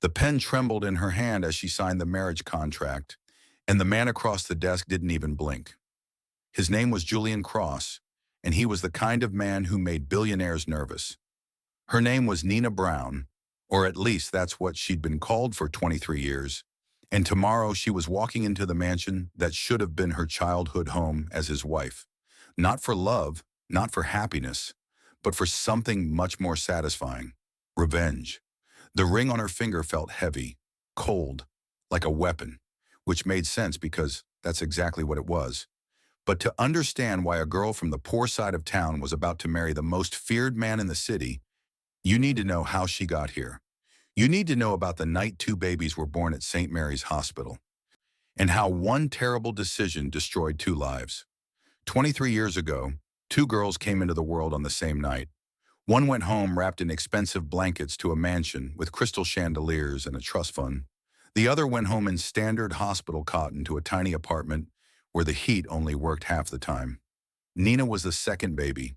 The pen trembled in her hand as she signed the marriage contract, and the man across the desk didn't even blink. His name was Julian Cross, and he was the kind of man who made billionaires nervous. Her name was Nina Brown, or at least that's what she'd been called for 23 years, and tomorrow she was walking into the mansion that should have been her childhood home as his wife. Not for love, not for happiness, but for something much more satisfying: revenge. The ring on her finger felt heavy, cold, like a weapon, which made sense because that's exactly what it was. But to understand why a girl from the poor side of town was about to marry the most feared man in the city, you need to know how she got here. You need to know about the night two babies were born at St. Mary's Hospital, and how one terrible decision destroyed two lives. 23 years ago, two girls came into the world on the same night. One went home wrapped in expensive blankets to a mansion with crystal chandeliers and a trust fund. The other went home in standard hospital cotton to a tiny apartment where the heat only worked half the time. Nina was the second baby,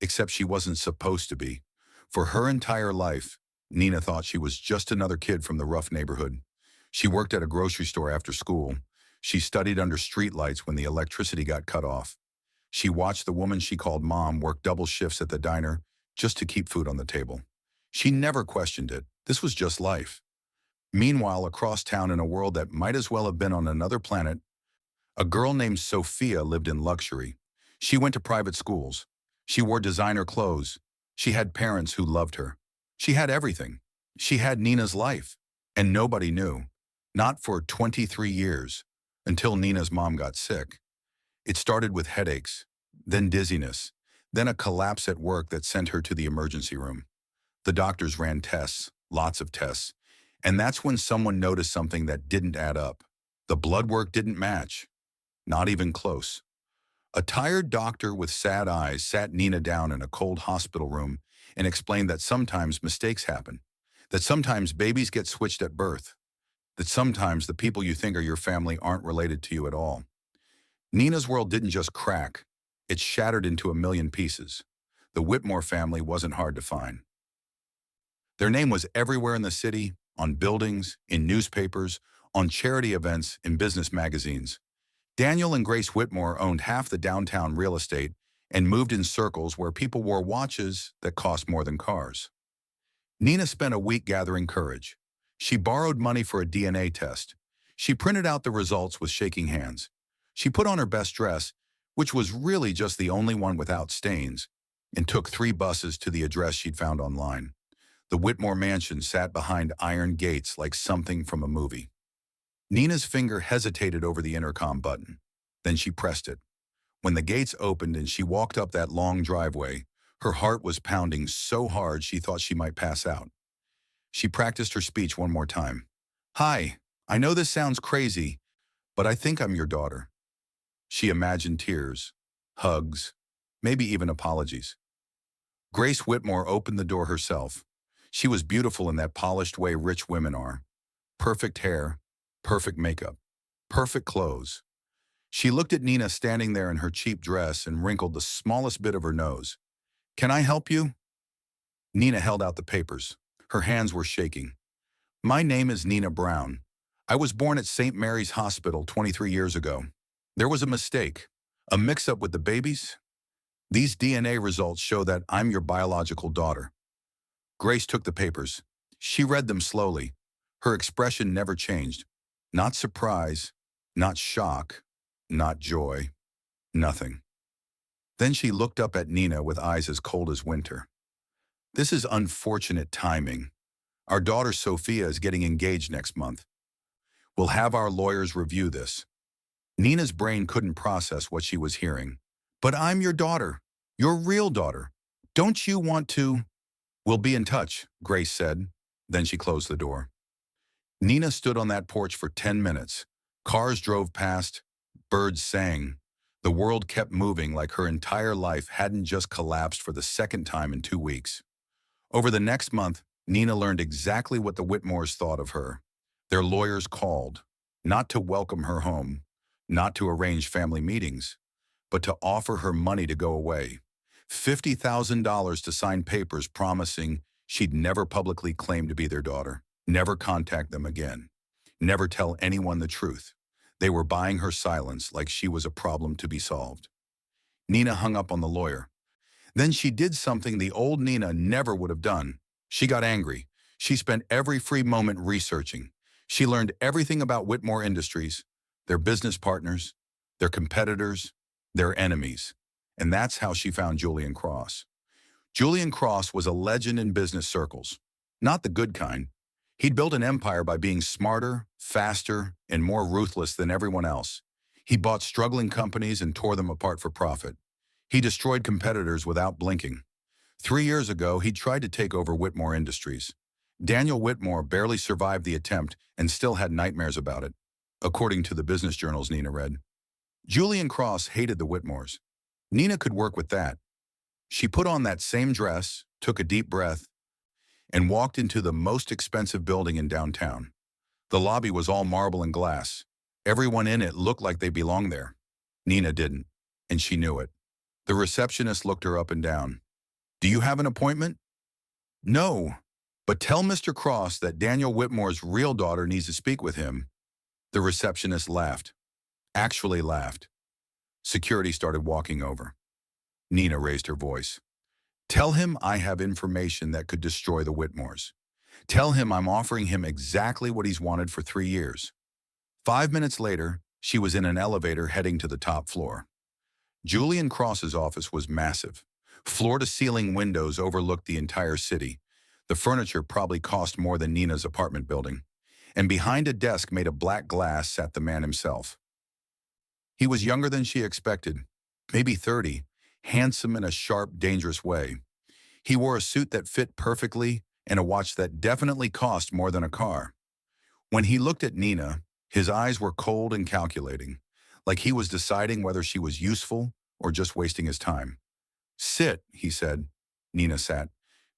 except she wasn't supposed to be. For her entire life, Nina thought she was just another kid from the rough neighborhood. She worked at a grocery store after school. She studied under streetlights when the electricity got cut off. She watched the woman she called mom work double shifts at the diner just to keep food on the table. She never questioned it. This was just life. Meanwhile, across town in a world that might as well have been on another planet, a girl named Sophia lived in luxury. She went to private schools. She wore designer clothes. She had parents who loved her. She had everything. She had Nina's life. And nobody knew. Not for 23 years, until Nina's mom got sick. It started with headaches, then dizziness, then a collapse at work that sent her to the emergency room. The doctors ran tests, lots of tests, and that's when someone noticed something that didn't add up. The blood work didn't match. Not even close. A tired doctor with sad eyes sat Nina down in a cold hospital room and explained that sometimes mistakes happen, that sometimes babies get switched at birth, that sometimes the people you think are your family aren't related to you at all. Nina's world didn't just crack, it shattered into a million pieces. The Whitmore family wasn't hard to find. Their name was everywhere in the city, on buildings, in newspapers, on charity events, in business magazines. Daniel and Grace Whitmore owned half the downtown real estate and moved in circles where people wore watches that cost more than cars. Nina spent a week gathering courage. She borrowed money for a DNA test. She printed out the results with shaking hands. She put on her best dress, which was really just the only one without stains, and took 3 buses to the address she'd found online. The Whitmore mansion sat behind iron gates like something from a movie. Nina's finger hesitated over the intercom button. Then she pressed it. When the gates opened and she walked up that long driveway, her heart was pounding so hard she thought she might pass out. She practiced her speech one more time. "Hi, I know this sounds crazy, but I think I'm your daughter." She imagined tears, hugs, maybe even apologies. Grace Whitmore opened the door herself. She was beautiful in that polished way rich women are. Perfect hair, perfect makeup, perfect clothes. She looked at Nina standing there in her cheap dress and wrinkled the smallest bit of her nose. "Can I help you?" Nina held out the papers. Her hands were shaking. "My name is Nina Brown. I was born at St. Mary's Hospital 23 years ago. There was a mistake, a mix-up with the babies. These DNA results show that I'm your biological daughter." Grace took the papers. She read them slowly. Her expression never changed. Not surprise, not shock, not joy, nothing. Then she looked up at Nina with eyes as cold as winter. "This is unfortunate timing. Our daughter Sophia is getting engaged next month. We'll have our lawyers review this." Nina's brain couldn't process what she was hearing. "But I'm your daughter, your real daughter. Don't you want to?" "We'll be in touch," Grace said. Then she closed the door. Nina stood on that porch for 10 minutes. Cars drove past, birds sang. The world kept moving like her entire life hadn't just collapsed for the second time in 2 weeks. Over the next month, Nina learned exactly what the Whitmores thought of her. Their lawyers called, not to welcome her home, not to arrange family meetings, but to offer her money to go away. $50,000 to sign papers promising she'd never publicly claim to be their daughter. Never contact them again. Never tell anyone the truth. They were buying her silence like she was a problem to be solved. Nina hung up on the lawyer. Then she did something the old Nina never would have done. She got angry. She spent every free moment researching. She learned everything about Whitmore Industries, their business partners, their competitors, their enemies. And that's how she found Julian Cross. Julian Cross was a legend in business circles. Not the good kind. He'd built an empire by being smarter, faster, and more ruthless than everyone else. He bought struggling companies and tore them apart for profit. He destroyed competitors without blinking. 3 years ago, he tried to take over Whitmore Industries. Daniel Whitmore barely survived the attempt and still had nightmares about it, according to the business journals Nina read. Julian Cross hated the Whitmores. Nina could work with that. She put on that same dress, took a deep breath, and walked into the most expensive building in downtown. The lobby was all marble and glass. Everyone in it looked like they belonged there. Nina didn't, and she knew it. The receptionist looked her up and down. "Do you have an appointment?" "No, but tell Mr. Cross that Daniel Whitmore's real daughter needs to speak with him." The receptionist laughed. Actually laughed. Security started walking over. Nina raised her voice. "Tell him I have information that could destroy the Whitmores. Tell him I'm offering him exactly what he's wanted for 3 years. 5 minutes later, she was in an elevator heading to the top floor. Julian Cross's office was massive. Floor-to-ceiling windows overlooked the entire city. The furniture probably cost more than Nina's apartment building. And behind a desk made of black glass sat the man himself. He was younger than she expected, maybe 30, handsome in a sharp, dangerous way. He wore a suit that fit perfectly and a watch that definitely cost more than a car. When he looked at Nina, his eyes were cold and calculating, like he was deciding whether she was useful or just wasting his time. "Sit," he said. Nina sat.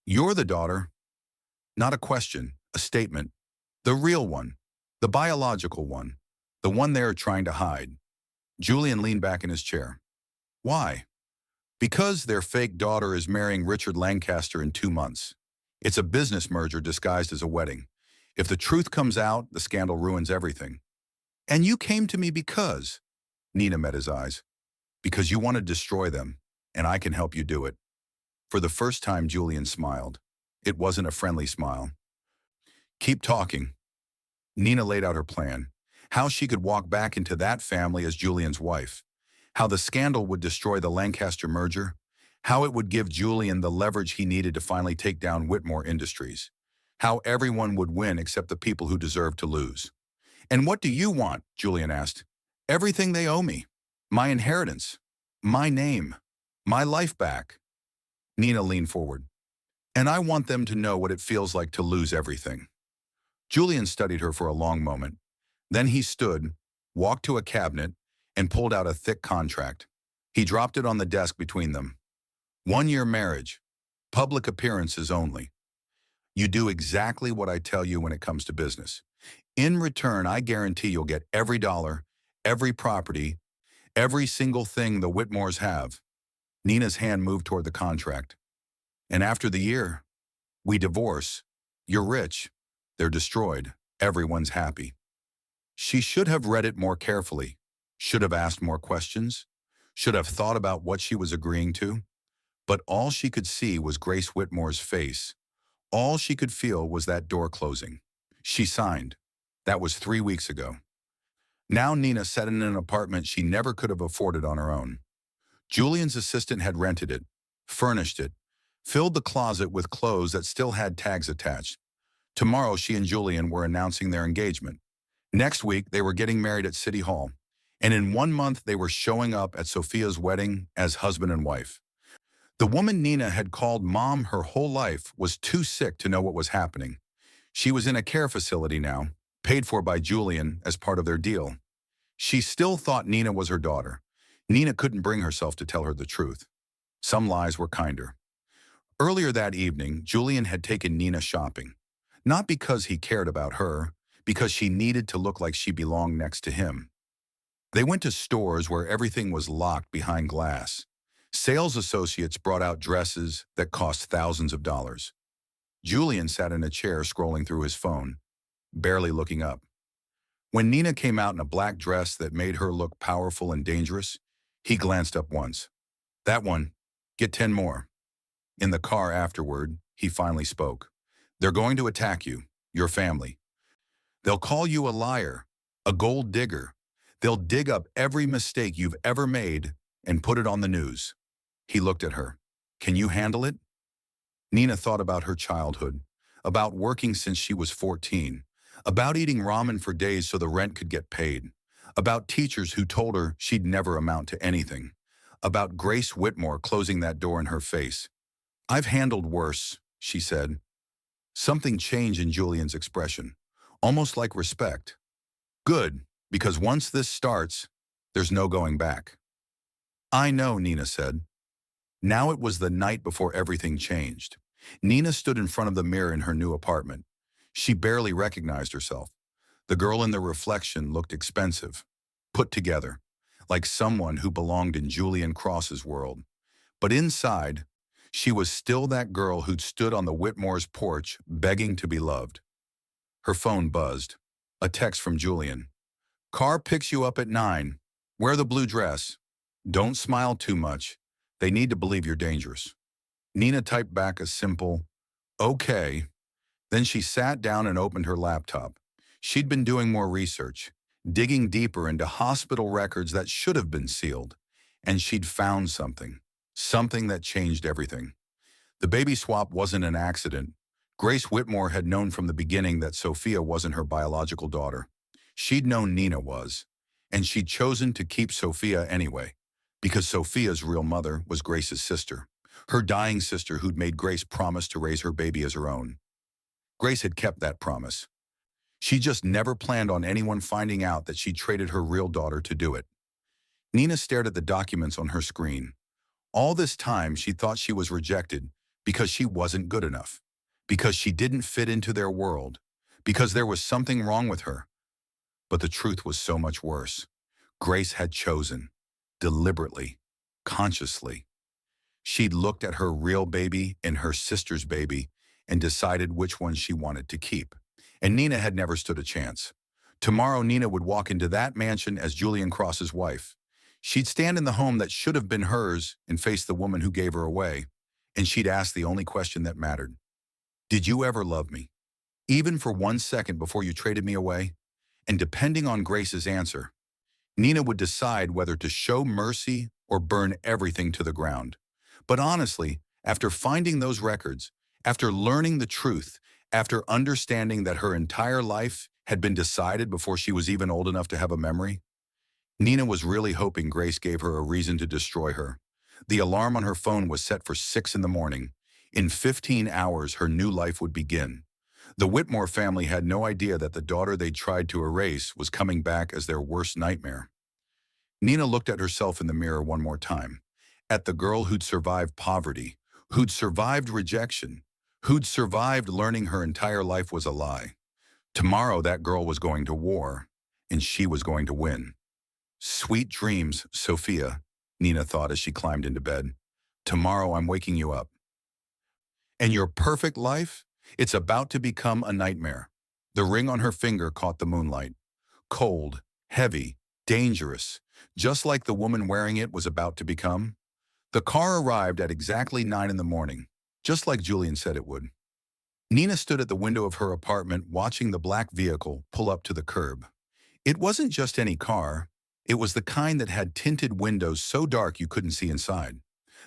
"You're the daughter." Not a question, a statement. The real one, the biological one, the one they're trying to hide. Julian leaned back in his chair. "Why?" "Because their fake daughter is marrying Richard Lancaster in 2 months. It's a business merger disguised as a wedding. If the truth comes out, the scandal ruins everything." "And you came to me because—" Nina met his eyes. "Because you want to destroy them, and I can help you do it." For the first time, Julian smiled. It wasn't a friendly smile. "Keep talking." Nina laid out her plan. How she could walk back into that family as Julian's wife. How the scandal would destroy the Lancaster merger. How it would give Julian the leverage he needed to finally take down Whitmore Industries. How everyone would win except the people who deserved to lose. "And what do you want?" Julian asked. "Everything they owe me. My inheritance. My name. My life back." Nina leaned forward. "And I want them to know what it feels like to lose everything." Julian studied her for a long moment. Then he stood, walked to a cabinet, and pulled out a thick contract. He dropped it on the desk between them. 1-year marriage. Public appearances only. You do exactly what I tell you when it comes to business. In return, I guarantee you'll get every dollar, every property, every single thing the Whitmores have. Nina's hand moved toward the contract. "And after the year, we divorce. You're rich. They're destroyed. Everyone's happy." She should have read it more carefully, should have asked more questions, should have thought about what she was agreeing to. But all she could see was Grace Whitmore's face. All she could feel was that door closing. She signed. That was 3 weeks ago. Now Nina sat in an apartment she never could have afforded on her own. Julian's assistant had rented it, furnished it, filled the closet with clothes that still had tags attached. Tomorrow she and Julian were announcing their engagement. Next week they were getting married at City Hall. And in 1 month they were showing up at Sophia's wedding as husband and wife. The woman Nina had called mom her whole life was too sick to know what was happening. She was in a care facility now, paid for by Julian as part of their deal. She still thought Nina was her daughter. Nina couldn't bring herself to tell her the truth. Some lies were kinder. Earlier that evening, Julian had taken Nina shopping. Not because he cared about her, because she needed to look like she belonged next to him. They went to stores where everything was locked behind glass. Sales associates brought out dresses that cost thousands of dollars. Julian sat in a chair scrolling through his phone, barely looking up. When Nina came out in a black dress that made her look powerful and dangerous, he glanced up once. That one, get 10 more. In the car afterward, he finally spoke. They're going to attack you, your family. They'll call you a liar, a gold digger. They'll dig up every mistake you've ever made and put it on the news. He looked at her. Can you handle it? Nina thought about her childhood, about working since she was 14, about eating ramen for days so the rent could get paid, about teachers who told her she'd never amount to anything, about Grace Whitmore closing that door in her face. I've handled worse, she said. Something changed in Julian's expression, almost like respect. Good, because once this starts, there's no going back. I know, Nina said. Now it was the night before everything changed. Nina stood in front of the mirror in her new apartment. She barely recognized herself. The girl in the reflection looked expensive, put together, like someone who belonged in Julian Cross's world. But inside, she was still that girl who'd stood on the Whitmore's porch begging to be loved. Her phone buzzed. A text from Julian. Car picks you up at 9. Wear the blue dress. Don't smile too much. They need to believe you're dangerous. Nina typed back a simple, okay. Then she sat down and opened her laptop. She'd been doing more research, digging deeper into hospital records that should have been sealed. And she'd found something that changed everything. The baby swap wasn't an accident. Grace Whitmore had known from the beginning that Sophia wasn't her biological daughter. She'd known Nina was, and she'd chosen to keep Sophia anyway, because Sophia's real mother was Grace's sister, her dying sister who'd made Grace promise to raise her baby as her own. Grace had kept that promise. She just never planned on anyone finding out that she traded her real daughter to do it. Nina stared at the documents on her screen. All this time, she thought she was rejected because she wasn't good enough, because she didn't fit into their world, because there was something wrong with her. But the truth was so much worse. Grace had chosen, deliberately, consciously. She'd looked at her real baby and her sister's baby and decided which one she wanted to keep. And Nina had never stood a chance. Tomorrow, Nina would walk into that mansion as Julian Cross's wife. She'd stand in the home that should have been hers and face the woman who gave her away. And she'd ask the only question that mattered. Did you ever love me? Even for 1 second before you traded me away? And depending on Grace's answer, Nina would decide whether to show mercy or burn everything to the ground. But honestly, after finding those records, after learning the truth, after understanding that her entire life had been decided before she was even old enough to have a memory, Nina was really hoping Grace gave her a reason to destroy her. The alarm on her phone was set for 6 in the morning. In 15 hours, her new life would begin. The Whitmore family had no idea that the daughter they'd tried to erase was coming back as their worst nightmare. Nina looked at herself in the mirror one more time, at the girl who'd survived poverty, who'd survived rejection, who'd survived learning her entire life was a lie. Tomorrow, that girl was going to war, and she was going to win. Sweet dreams, Sophia, Nina thought as she climbed into bed. Tomorrow I'm waking you up. And your perfect life? It's about to become a nightmare. The ring on her finger caught the moonlight. Cold, heavy, dangerous, just like the woman wearing it was about to become. The car arrived at exactly 9 in the morning, just like Julian said it would. Nina stood at the window of her apartment watching the black vehicle pull up to the curb. It wasn't just any car. It was the kind that had tinted windows so dark you couldn't see inside.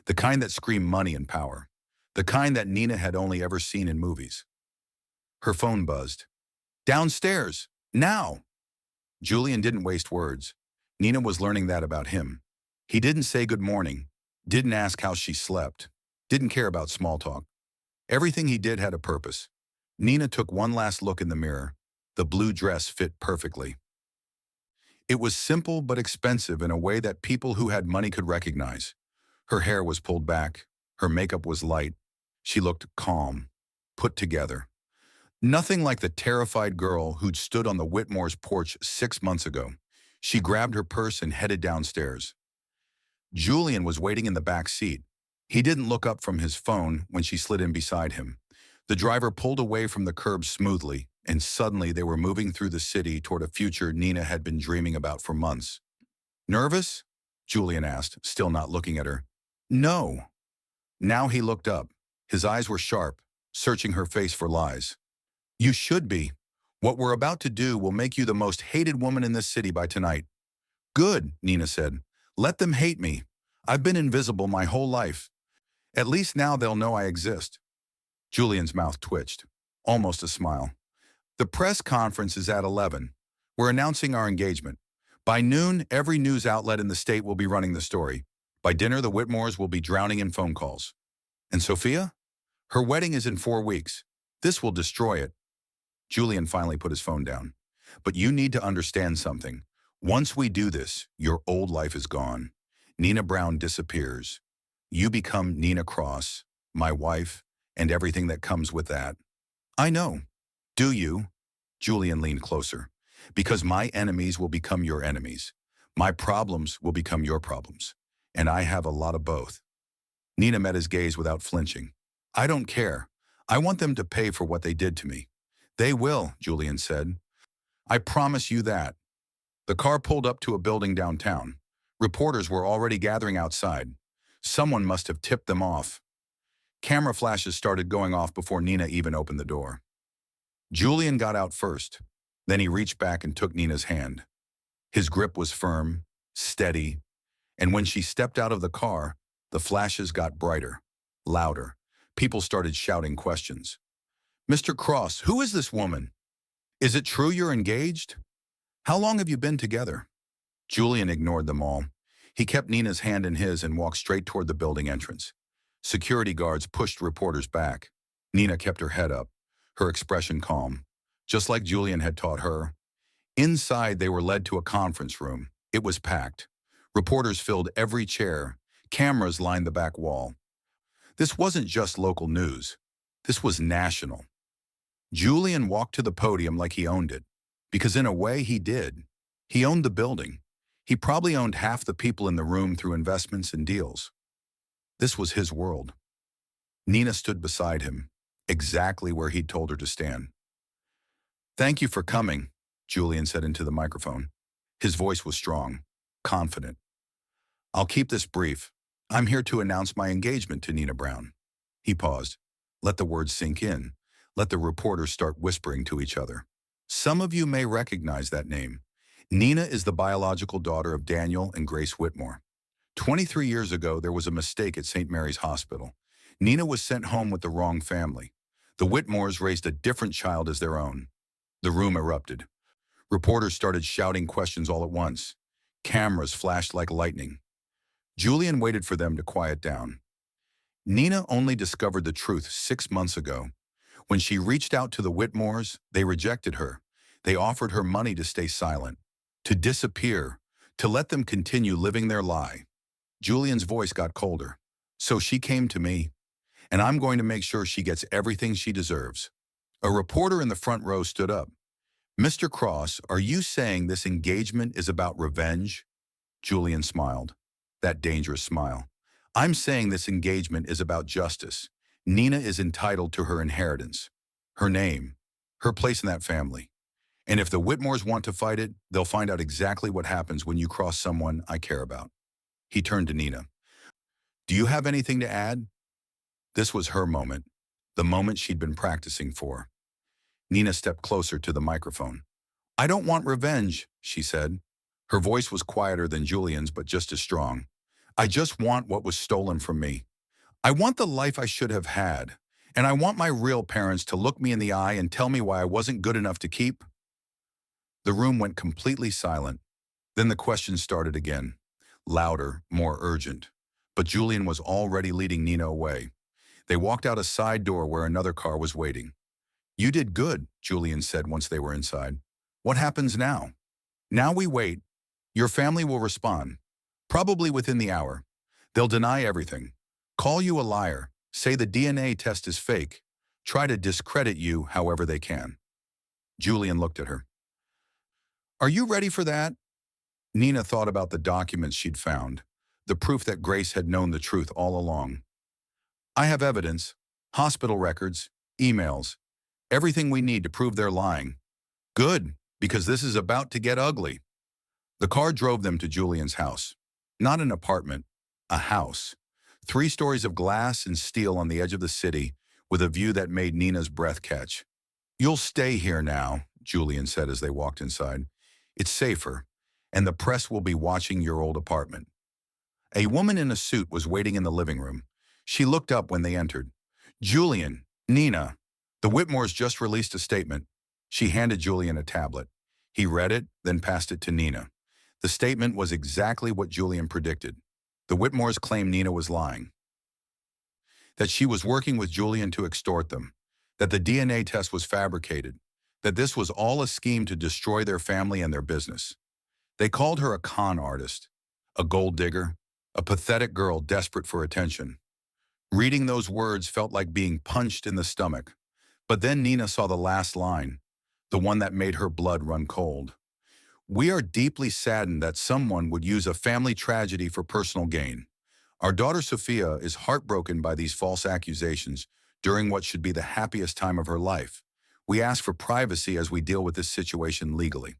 The kind that screamed money and power. The kind that Nina had only ever seen in movies. Her phone buzzed. Downstairs, now! Julian didn't waste words. Nina was learning that about him. He didn't say good morning, didn't ask how she slept, didn't care about small talk. Everything he did had a purpose. Nina took one last look in the mirror. The blue dress fit perfectly. It was simple but expensive in a way that people who had money could recognize. Her hair was pulled back. Her makeup was light. She looked calm, put together. Nothing like the terrified girl who'd stood on the Whitmore's porch 6 months ago. She grabbed her purse and headed downstairs. Julian was waiting in the back seat. He didn't look up from his phone when she slid in beside him. The driver pulled away from the curb smoothly, and suddenly they were moving through the city toward a future Nina had been dreaming about for months. Nervous? Julian asked, still not looking at her. No. Now he looked up. His eyes were sharp, searching her face for lies. You should be. What we're about to do will make you the most hated woman in this city by tonight. Good, Nina said. Let them hate me. I've been invisible my whole life. At least now they'll know I exist. Julian's mouth twitched. Almost a smile. The press conference is at 11. We're announcing our engagement. By noon, every news outlet in the state will be running the story. By dinner, the Whitmores will be drowning in phone calls. And Sophia? Her wedding is in 4 weeks. This will destroy it. Julian finally put his phone down. But you need to understand something. Once we do this, your old life is gone. Nina Brown disappears. You become Nina Cross, my wife, and everything that comes with that. I know. Do you? Julian leaned closer. Because my enemies will become your enemies. My problems will become your problems. And I have a lot of both. Nina met his gaze without flinching. I don't care. I want them to pay for what they did to me. They will, Julian said. I promise you that. The car pulled up to a building downtown. Reporters were already gathering outside. Someone must have tipped them off. Camera flashes started going off before Nina even opened the door. Julian got out first. Then he reached back and took Nina's hand. His grip was firm, steady, and when she stepped out of the car, the flashes got brighter, louder. People started shouting questions. Mr. Cross, who is this woman? Is it true you're engaged? How long have you been together? Julian ignored them all. He kept Nina's hand in his and walked straight toward the building entrance. Security guards pushed reporters back. Nina kept her head up, her expression calm, just like Julian had taught her. Inside, they were led to a conference room. It was packed. Reporters filled every chair. Cameras lined the back wall. This wasn't just local news. This was national. Julian walked to the podium like he owned it, because in a way he did. He owned the building. He probably owned half the people in the room through investments and deals. This was his world. Nina stood beside him, exactly where he'd told her to stand. Thank you for coming, Julian said into the microphone. His voice was strong, confident. I'll keep this brief. I'm here to announce my engagement to Nina Brown. He paused. Let the words sink in. Let the reporters start whispering to each other. Some of you may recognize that name. Nina is the biological daughter of Daniel and Grace Whitmore. 23 years ago, there was a mistake at St. Mary's Hospital. Nina was sent home with the wrong family. The Whitmores raised a different child as their own. The room erupted. Reporters started shouting questions all at once. Cameras flashed like lightning. Julian waited for them to quiet down. Nina only discovered the truth 6 months ago. When she reached out to the Whitmores, they rejected her. They offered her money to stay silent, to disappear, to let them continue living their lie. Julian's voice got colder. So she came to me, and I'm going to make sure she gets everything she deserves. A reporter in the front row stood up. Mr. Cross, are you saying this engagement is about revenge? Julian smiled. That dangerous smile. I'm saying this engagement is about justice. Nina is entitled to her inheritance, her name, her place in that family. And if the Whitmores want to fight it, they'll find out exactly what happens when you cross someone I care about. He turned to Nina. Do you have anything to add? This was her moment, the moment she'd been practicing for. Nina stepped closer to the microphone. I don't want revenge, she said. Her voice was quieter than Julian's, but just as strong. I just want what was stolen from me. I want the life I should have had, and I want my real parents to look me in the eye and tell me why I wasn't good enough to keep. The room went completely silent. Then the questions started again, louder, more urgent. But Julian was already leading Nina away. They walked out a side door where another car was waiting. You did good, Julian said once they were inside. What happens now? Now we wait. Your family will respond, probably within the hour. They'll deny everything. Call you a liar, say the DNA test is fake, try to discredit you however they can. Julian looked at her. Are you ready for that? Nina thought about the documents she'd found, the proof that Grace had known the truth all along. I have evidence, hospital records, emails. Everything we need to prove they're lying. Good, because this is about to get ugly. The car drove them to Julian's house. Not an apartment, a house. 3 stories of glass and steel on the edge of the city, with a view that made Nina's breath catch. "You'll stay here now," Julian said as they walked inside. "It's safer, and the press will be watching your old apartment." A woman in a suit was waiting in the living room. She looked up when they entered. "Julian, Nina, the Whitmores just released a statement." She handed Julian a tablet. He read it, then passed it to Nina. The statement was exactly what Julian predicted. The Whitmores claimed Nina was lying, that she was working with Julian to extort them, that the DNA test was fabricated, that this was all a scheme to destroy their family and their business. They called her a con artist, a gold digger, a pathetic girl desperate for attention. Reading those words felt like being punched in the stomach. But then Nina saw the last line, the one that made her blood run cold. "We are deeply saddened that someone would use a family tragedy for personal gain. Our daughter Sophia is heartbroken by these false accusations during what should be the happiest time of her life. We ask for privacy as we deal with this situation legally."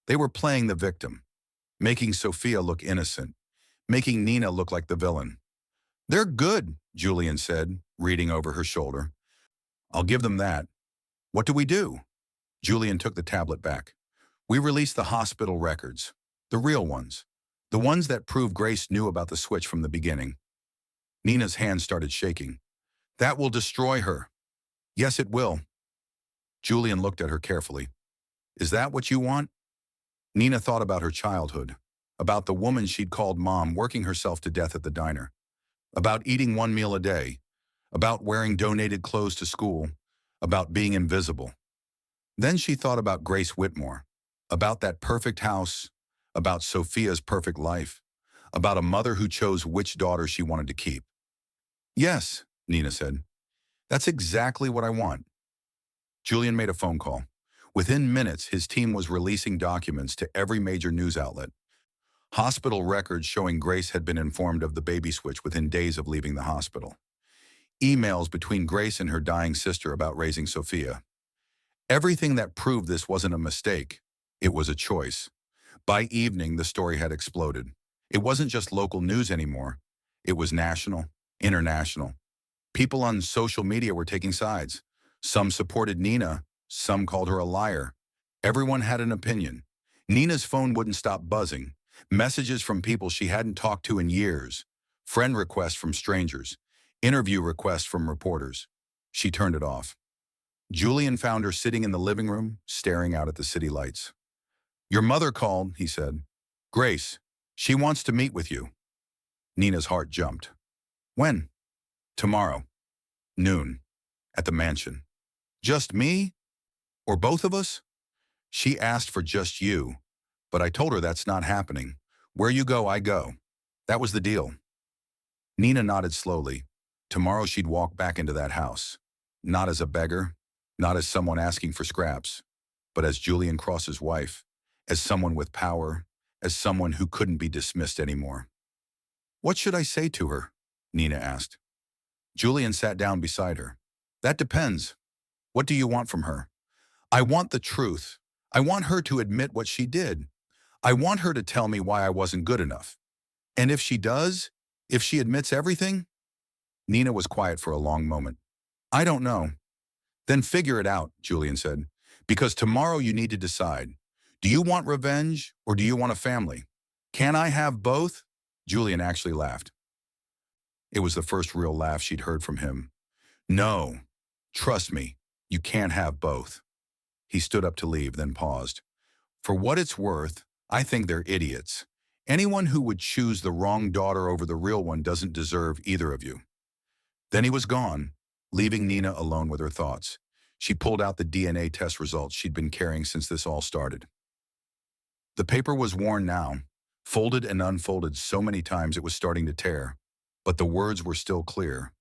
They were playing the victim, making Sophia look innocent, making Nina look like the villain. "They're good," Julian said, reading over her shoulder. "I'll give them that. What do we do?" Julian took the tablet back. "We release the hospital records, the real ones, the ones that prove Grace knew about the switch from the beginning." Nina's hands started shaking. "That will destroy her." "Yes, it will." Julian looked at her carefully. "Is that what you want?" Nina thought about her childhood, about the woman she'd called mom working herself to death at the diner, about eating 1 meal a day, about wearing donated clothes to school, about being invisible. Then she thought about Grace Whitmore, about that perfect house, about Sophia's perfect life, about a mother who chose which daughter she wanted to keep. "Yes," Nina said. "That's exactly what I want." Julian made a phone call. Within minutes, his team was releasing documents to every major news outlet. Hospital records showing Grace had been informed of the baby switch within days of leaving the hospital. Emails between Grace and her dying sister about raising Sophia. Everything that proved this wasn't a mistake. It was a choice. By evening, the story had exploded. It wasn't just local news anymore. It was national, international. People on social media were taking sides. Some supported Nina, some called her a liar. Everyone had an opinion. Nina's phone wouldn't stop buzzing. Messages from people she hadn't talked to in years. Friend requests from strangers. Interview requests from reporters. She turned it off. Julian found her sitting in the living room, staring out at the city lights. "Your mother called," he said. "Grace, she wants to meet with you." Nina's heart jumped. "When?" "Tomorrow. Noon. At the mansion." "Just me? Or both of us?" "She asked for just you, but I told her that's not happening. Where you go, I go. That was the deal." Nina nodded slowly. Tomorrow she'd walk back into that house. Not as a beggar, not as someone asking for scraps, but as Julian Cross's wife, as someone with power, as someone who couldn't be dismissed anymore. "What should I say to her?" Nina asked. Julian sat down beside her. "That depends. What do you want from her?" "I want the truth. I want her to admit what she did. I want her to tell me why I wasn't good enough. And if she does, if she admits everything?" Nina was quiet for a long moment. "I don't know." "Then figure it out," Julian said. "Because tomorrow you need to decide. Do you want revenge or do you want a family? Can I have both?" Julian actually laughed. It was the first real laugh she'd heard from him. "No. Trust me, you can't have both." He stood up to leave, then paused. "For what it's worth, I think they're idiots. Anyone who would choose the wrong daughter over the real one doesn't deserve either of you." Then he was gone, leaving Nina alone with her thoughts. She pulled out the DNA test results she'd been carrying since this all started. The paper was worn now, folded and unfolded so many times it was starting to tear, but the words were still clear.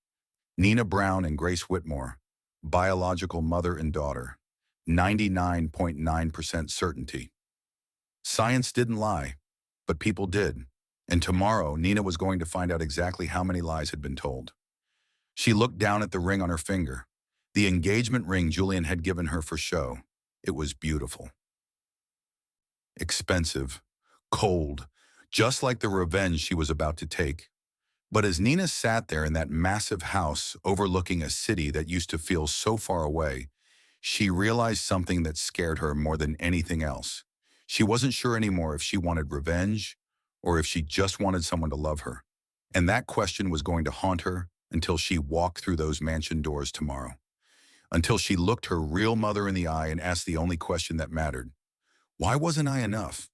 Nina Brown and Grace Whitmore, biological mother and daughter, 99.9% certainty. Science didn't lie, but people did, and tomorrow Nina was going to find out exactly how many lies had been told. She looked down at the ring on her finger. The engagement ring Julian had given her for show. It was beautiful, expensive, cold, just like the revenge she was about to take. But as Nina sat there in that massive house overlooking a city that used to feel so far away, she realized something that scared her more than anything else. She wasn't sure anymore if she wanted revenge or if she just wanted someone to love her. And that question was going to haunt her until she walked through those mansion doors tomorrow. Until she looked her real mother in the eye and asked the only question that mattered. Why wasn't I enough?